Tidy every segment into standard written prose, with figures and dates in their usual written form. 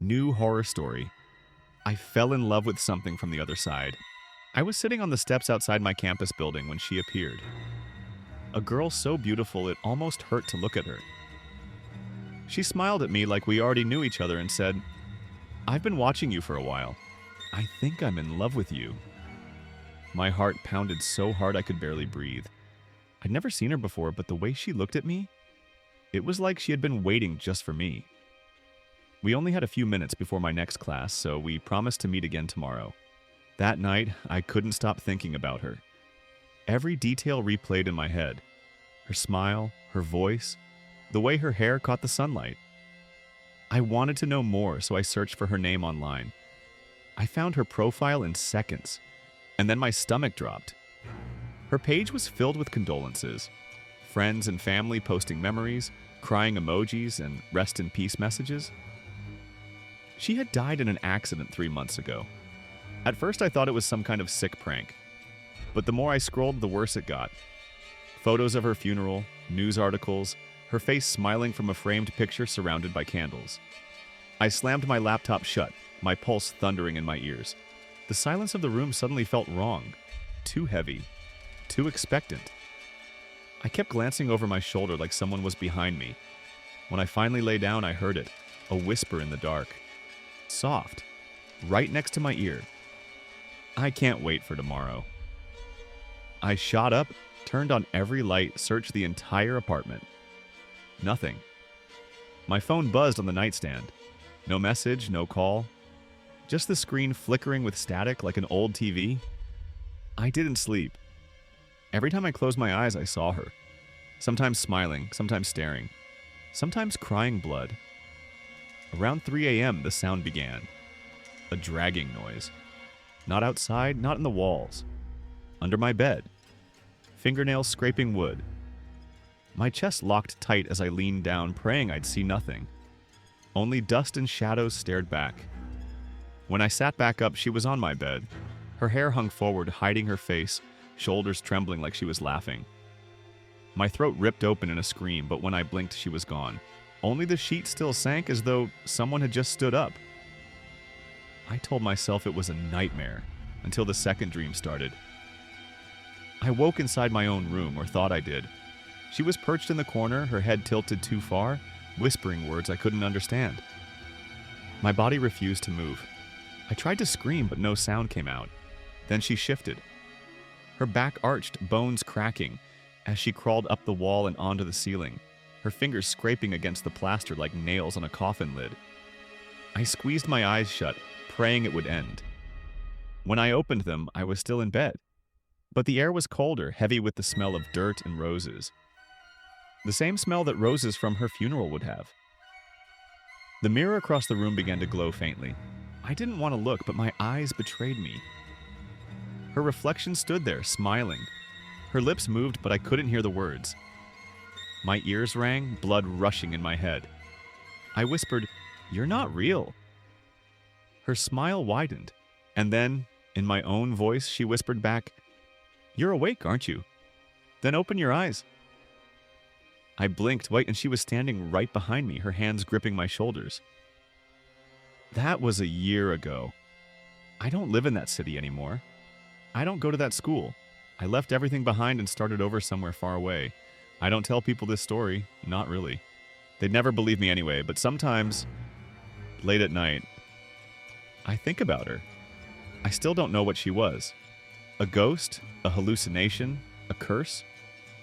New horror story. I fell in love with something from the other side. I was sitting on the steps outside my campus building when she appeared. A girl so beautiful it almost hurt to look at her. She smiled at me like we already knew each other and said, "I've been watching you for a while. I think I'm in love with you." My heart pounded so hard I could barely breathe. I'd never seen her before, but the way she looked at me, it was like she had been waiting just for me. We only had a few minutes before my next class, so we promised to meet again tomorrow. That night, I couldn't stop thinking about her. Every detail replayed in my head. Her smile, her voice, the way her hair caught the sunlight. I wanted to know more, so I searched for her name online. I found her profile in seconds, and then my stomach dropped. Her page was filled with condolences, friends and family posting memories, crying emojis, and rest in peace messages. She had died in an accident 3 months ago. At first I thought it was some kind of sick prank, but the more I scrolled, the worse it got. Photos of her funeral, news articles, her face smiling from a framed picture surrounded by candles. I slammed my laptop shut, my pulse thundering in my ears. The silence of the room suddenly felt wrong, too heavy, too expectant. I kept glancing over my shoulder like someone was behind me. When I finally lay down, I heard it, a whisper in the dark. Soft, right next to my ear. "I can't wait for tomorrow." I shot up, turned on every light, searched the entire apartment. Nothing. My phone buzzed on the nightstand. No message, no call. Just the screen flickering with static like an old TV. I didn't sleep. Every time I closed my eyes, I saw her. Sometimes smiling, sometimes staring, sometimes crying blood. Around 3 a.m., the sound began. A dragging noise. Not outside, not in the walls. Under my bed. Fingernails scraping wood. My chest locked tight as I leaned down, praying I'd see nothing. Only dust and shadows stared back. When I sat back up, she was on my bed. Her hair hung forward, hiding her face, shoulders trembling like she was laughing. My throat ripped open in a scream, but when I blinked, she was gone. Only the sheet still sank as though someone had just stood up. I told myself it was a nightmare, until the second dream started. I woke inside my own room, or thought I did. She was perched in the corner, her head tilted too far, whispering words I couldn't understand. My body refused to move. I tried to scream, but no sound came out. Then she shifted. Her back arched, bones cracking, as she crawled up the wall and onto the ceiling, her fingers scraping against the plaster like nails on a coffin lid. I squeezed my eyes shut, praying it would end. When I opened them, I was still in bed. But the air was colder, heavy with the smell of dirt and roses. The same smell that roses from her funeral would have. The mirror across the room began to glow faintly. I didn't want to look, but my eyes betrayed me. Her reflection stood there, smiling. Her lips moved, but I couldn't hear the words. My ears rang, blood rushing in my head. I whispered, "You're not real." Her smile widened, and then, in my own voice, she whispered back, "You're awake, aren't you? Then open your eyes." I blinked, and she was standing right behind me, her hands gripping my shoulders. That was a year ago. I don't live in that city anymore. I don't go to that school. I left everything behind and started over somewhere far away. I don't tell people this story, not really. They'd never believe me anyway, but sometimes, late at night, I think about her. I still don't know what she was. A ghost, a hallucination, a curse?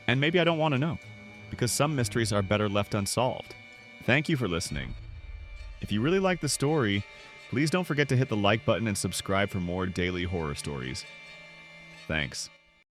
And maybe I don't want to know, because some mysteries are better left unsolved. Thank you for listening. If you really like the story, please don't forget to hit the like button and subscribe for more daily horror stories. Thanks.